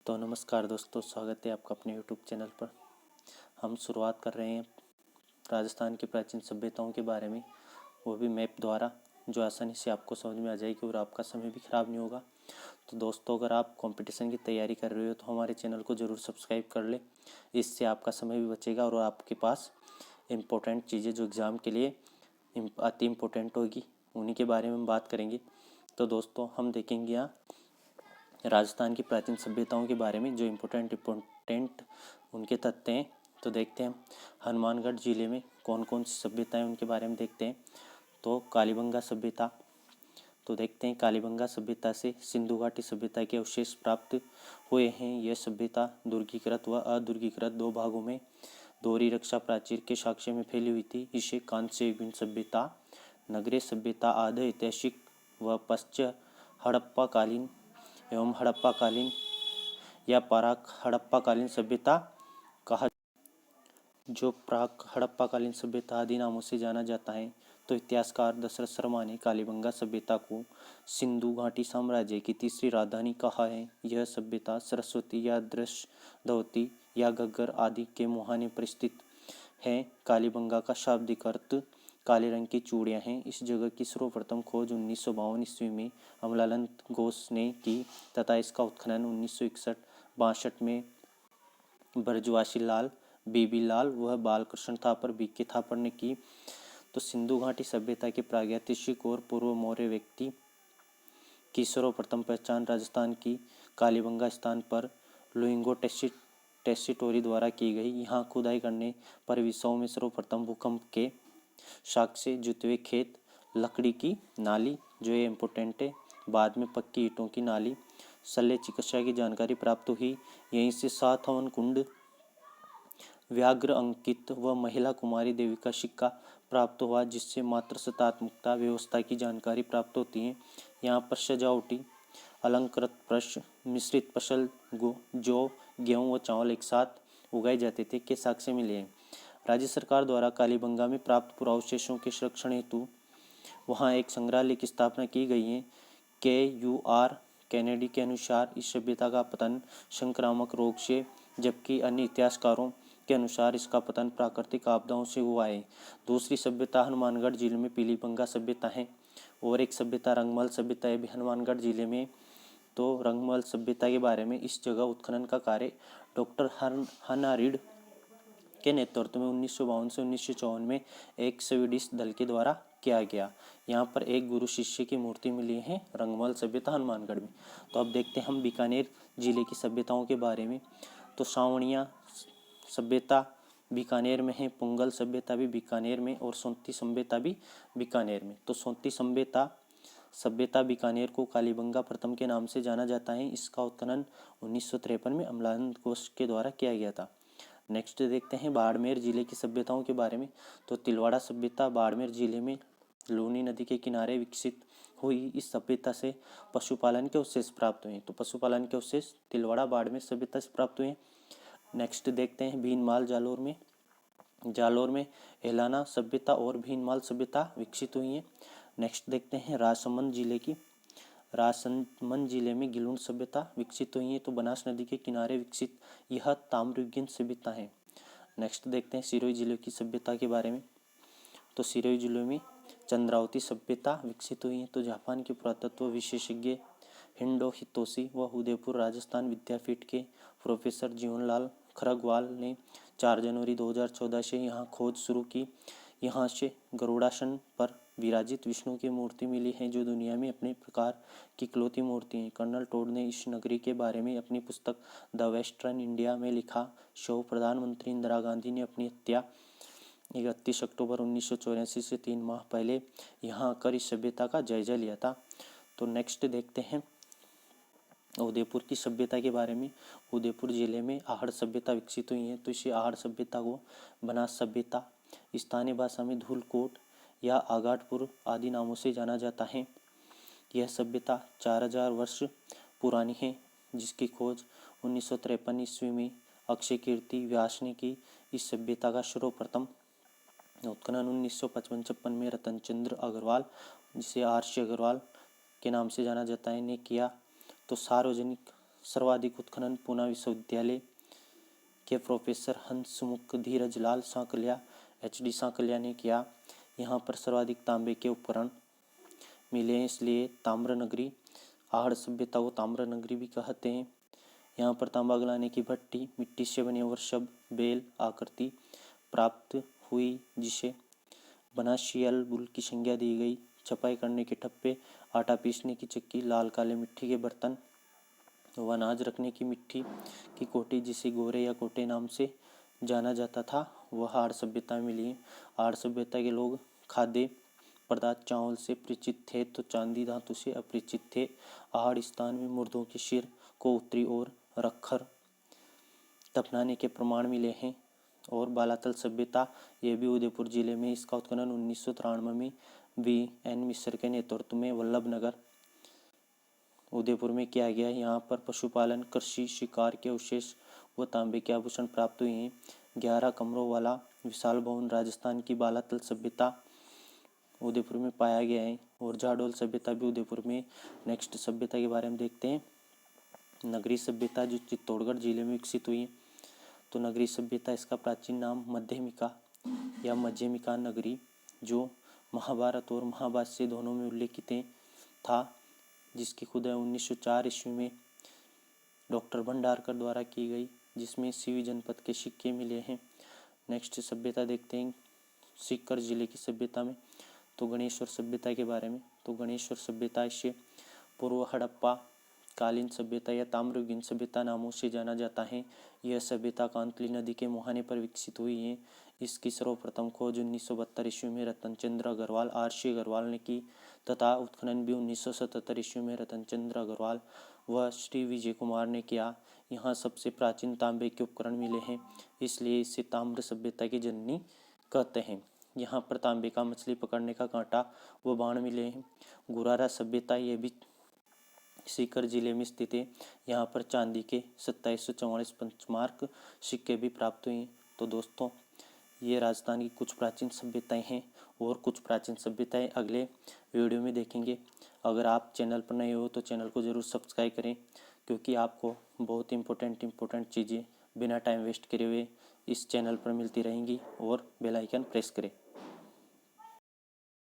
तो नमस्कार दोस्तों, स्वागत है आपका अपने यूट्यूब चैनल पर। हम शुरुआत कर रहे हैं राजस्थान की प्राचीन सभ्यताओं के बारे में, वो भी मैप द्वारा, जो आसानी से आपको समझ में आ जाएगी और आपका समय भी ख़राब नहीं होगा। तो दोस्तों, अगर आप कंपटीशन की तैयारी कर रहे हो तो हमारे चैनल को ज़रूर सब्सक्राइब कर ले। इससे आपका समय भी बचेगा और आपके पास इम्पोर्टेंट चीज़ें जो एग्ज़ाम के लिए अति इम्पोर्टेंट होगी उन्हीं के बारे में हम बात करेंगे। तो दोस्तों, हम देखेंगे यहाँ राजस्थान की प्राचीन सभ्यताओं के बारे में जो इम्पोर्टेंट उनके तथ्य हैं। तो देखते हैं हनुमानगढ़ जिले में कौन कौन सी सभ्यताएं उनके बारे में देखते हैं। तो कालीबंगा सभ्यता, तो देखते हैं कालीबंगा सभ्यता से सिंधु घाटी सभ्यता के अवशेष प्राप्त हुए हैं। यह सभ्यता दुर्गीकृत व अदुर्गीकृत दो भागों में दोहरी रक्षा प्राचीर के साक्ष्य में फैली हुई थी। इसे कांस्य युगीन सभ्यता, नगरीय सभ्यता, आधे ऐतिहासिक व पश्च हड़प्पाकालीन एवं हड़प्पाकालीन या पराक हड़प्पाकालीन सभ्यता कहा, जो प्राक हड़प्पाकालीन सभ्यता आदि नामों से जाना जाता है। तो इतिहासकार दशरथ शर्मा ने कालीबंगा सभ्यता को सिंधु घाटी साम्राज्य की तीसरी राजधानी कहा है। यह सभ्यता सरस्वती या दृश्यवती या घग्गर आदि के मुहाने पर स्थित है। कालीबंगा का शाब्दिक अर्थ काले रंग की चूड़ियाँ हैं। इस जगह की सर्वप्रथम खोज 1952 ईस्वी में अमलानंद घोष ने की तथा इसका उत्खनन 1961-62 में ब्रजवासी लाल, बीबी लाल व बालकृष्ण थापर, बीके थापर ने की। तो सिंधु घाटी सभ्यता के प्रागैतिहासिक और पूर्व मौर्य व्यक्ति की सर्वप्रथम पहचान राजस्थान की कालीबंगा स्थान पर लुइंगो टेसिटोरी द्वारा की गई। यहाँ खुदाई करने पर विषयों में सर्वप्रथम भूकंप के साक्ष्य, जुते हुए खेत, लकड़ी की नाली, जो ये इम्पोर्टेंट है, बाद में पक्की ईंटों की नाली, शल्य चिकित्सा की जानकारी प्राप्त हुई। यहीं से 7 हवन कुंड, व्याघ्र अंकित व महिला कुमारी देवी का सिक्का प्राप्त हुआ, जिससे मात्र सतात्मकता व्यवस्था की जानकारी प्राप्त होती है। यहाँ पर सजावटी अलंकृत प्रश मिश्रित फसल जौ, गेहूँ व चावल एक साथ उगाए जाते थे के साक्ष्य मिले हैं। राज्य सरकार द्वारा कालीबंगा में प्राप्त पुरावशेषों के संरक्षण हेतु वहाँ एक संग्रहालय की स्थापना की गई है। KUR कैनेडी के अनुसार इस सभ्यता का पतन संक्रामक रोग से, जबकि अन्य इतिहासकारों के अनुसार इसका पतन प्राकृतिक आपदाओं से हुआ है। दूसरी सभ्यता हनुमानगढ़ जिले में पीलीबंगा सभ्यता है और एक सभ्यता रंगमहल सभ्यता है भी हनुमानगढ़ जिले में। तो रंगमहल सभ्यता के बारे में इस जगह उत्खनन का कार्य डॉक्टर हन्ना रीड के नेतृत्व में 1952 से 1954 में एक स्वीडिश दल के द्वारा किया गया। यहाँ पर एक गुरु शिष्य की मूर्ति मिली है रंगमहल सभ्यता हनुमानगढ़ में। तो अब देखते हैं हम बीकानेर जिले की सभ्यताओं के बारे में। तो सावणिया सभ्यता बीकानेर में है, पुंगल सभ्यता भी बीकानेर में और सोंती सभ्यता भी बीकानेर में। तो सोंती सभ्यता बीकानेर को कालीबंगा प्रथम के नाम से जाना जाता है। इसका उत्खनन 1953 में अमलानंद घोष के द्वारा किया गया था। नेक्स्ट देखते हैं बाड़मेर जिले की सभ्यताओं के बारे में। तो तिलवाड़ा सभ्यता बाड़मेर जिले में लूनी नदी के किनारे विकसित हुई। इस सभ्यता से पशुपालन के अवशेष प्राप्त हुए। तो पशुपालन के अवशेष तिलवाड़ा बाड़मेर सभ्यता से प्राप्त हुए। नेक्स्ट देखते हैं भीनमाल जालोर में एलाना सभ्यता और भीनमाल सभ्यता विकसित हुई है। नेक्स्ट देखते हैं राजसमंद जिले में गिलुंड सभ्यता विकसित हुई है। तो बनास नदी के किनारे विकसित यह ताम्रयुगीन सभ्यता है। नेक्स्ट देखते हैं सिरोही जिले की सभ्यता के बारे में। तो सिरोही जिले में चंद्रावती सभ्यता विकसित हुई है। तो जापान के पुरातत्व विशेषज्ञ हिंडो हितोशी व उदयपुर राजस्थान विद्यापीठ के प्रोफेसर जीवनलाल खरगवाल ने 4 जनवरी 2014 से यहाँ खोज शुरू की। यहाँ से गरुड़ासन पर विराजित विष्णु की मूर्ति मिली है, जो दुनिया में अपने प्रकार की इकलौती मूर्ति है। कर्नल टोड ने इस नगरी के बारे में अपनी पुस्तक द वेस्टर्न इंडिया में लिखा। प्रधानमंत्री इंदिरा गांधी ने अपनी हत्या 31 अक्टूबर 1984 से 3 माह पहले यहाँ आकर इस सभ्यता का जायजा लिया था। तो नेक्स्ट देखते हैं उदयपुर की सभ्यता के बारे में। उदयपुर जिले में आहड़ सभ्यता विकसित हुई है। तो इसी आहड़ सभ्यता को बनास सभ्यता, स्थानीय भाषा में धूलकोट या आगाटपुर आदि नामों से जाना जाता है। यह सभ्यता 4000 वर्ष पुरानी है, जिसकी खोज 1953 ईस्वी में अक्षय कीर्ति व्यास ने की। इस सभ्यता का सर्वप्रथम उत्खनन 1955-56 में रतनचंद्र अग्रवाल, जिसे RC अग्रवाल के नाम से जाना जाता है, ने किया। तो सार्वजनिक सर्वाधिक उत्खनन पूना विश्वविद्यालय के प्रोफेसर हंसमुख धीरज लाल सांकलिया HD सांकलिया ने किया। यहाँ पर सर्वाधिक तांबे के उपकरण मिले हैं, इसलिए ताम्र नगरी आहड़ सभ्यता को ताम्र नगरी भी कहते हैं। यहाँ पर तांबा गलाने की भट्टी, मिट्टी से बने वर्षभ, बेल आकृति प्राप्त हुई, जिसे बनाशियल बुल की संज्ञा दी गई। छपाई करने के ठप्पे, आटा पीसने की चक्की, लाल काले मिट्टी के बर्तन व अनाज रखने की मिट्टी की कोटी, जिसे गोरे या कोटे नाम से जाना जाता था, वह आहड़ सभ्यता में मिली है। आहड़ सभ्यता के लोग खाद्य पदार्थ चावल से परिचित थे तो चांदी धातु से अपरिचित थे। आहड़ स्थान में मुर्दों के सिर को उत्तरी ओर रखकर दफनाने के प्रमाण मिले हैं। और बालातल सभ्यता, यह भी उदयपुर जिले में, इसका उत्खनन 1993 में VN मिश्र के नेतृत्व में वल्लभनगर उदयपुर में किया गया। यहाँ पर पशुपालन, कृषि, शिकार के अवशेष व तांबे के आभूषण प्राप्त हुए हैं। 11 कमरों वाला विशाल भवन राजस्थान की बालातल सभ्यता उदयपुर में पाया गया है। और जाडोल सभ्यता भी उदयपुर में। नेक्स्ट सभ्यता के बारे में देखते हैं। नगरी सभ्यता जो चित्तौड़गढ़ जिले में विकसित हुई है। तो नगरी सभ्यता, इसका प्राचीन नाम मध्यमिका या मध्यमिका नगरी, जो महाभारत और महाभाष्य दोनों में उल्लेखित था, जिसकी खुदाई 1904 ईस्वी में डॉक्टर भंडारकर द्वारा की गई, जिसमें सीवी जनपद के सिक्के मिले हैं। नेक्स्ट सभ्यता देखते हैं सीकर जिले की सभ्यता में। तो गणेश्वर सभ्यता के बारे में। तो गणेश्वर सभ्यता इसे पूर्व हड़प्पा कालीन सभ्यता या ताम्रयुगीन सभ्यता नामों से जाना जाता है। यह सभ्यता कांतली नदी के मुहाने पर विकसित हुई है। इसकी सर्वप्रथम खोज 1972 ईस्वी में रतनचंद्र अग्रवाल, RC अग्रवाल ने की तथा उत्खनन भी 1977 ईस्वी में रतनचंद्र अग्रवाल व श्री विजय कुमार ने किया। यहाँ सबसे प्राचीन तांबे के उपकरण मिले हैं, इसलिए इसे ताम्र सभ्यता की जननी कहते हैं। यहाँ पर तांबे का मछली पकड़ने का कांटा व बाण मिले हैं। गुरारा सभ्यता, यह भी सीकर जिले में स्थित है। यहाँ पर चांदी के 2744 पंचमार्क सिक्के भी प्राप्त हुए हैं। तो दोस्तों, ये राजस्थान की कुछ प्राचीन सभ्यताएं हैं और कुछ प्राचीन सभ्यताएं अगले वीडियो में देखेंगे। अगर आप चैनल पर नए हो तो चैनल को ज़रूर सब्सक्राइब करें, क्योंकि आपको बहुत इम्पोर्टेंट चीज़ें बिना टाइम वेस्ट करे हुए इस चैनल पर मिलती रहेंगी। और बेल आइकन प्रेस करें।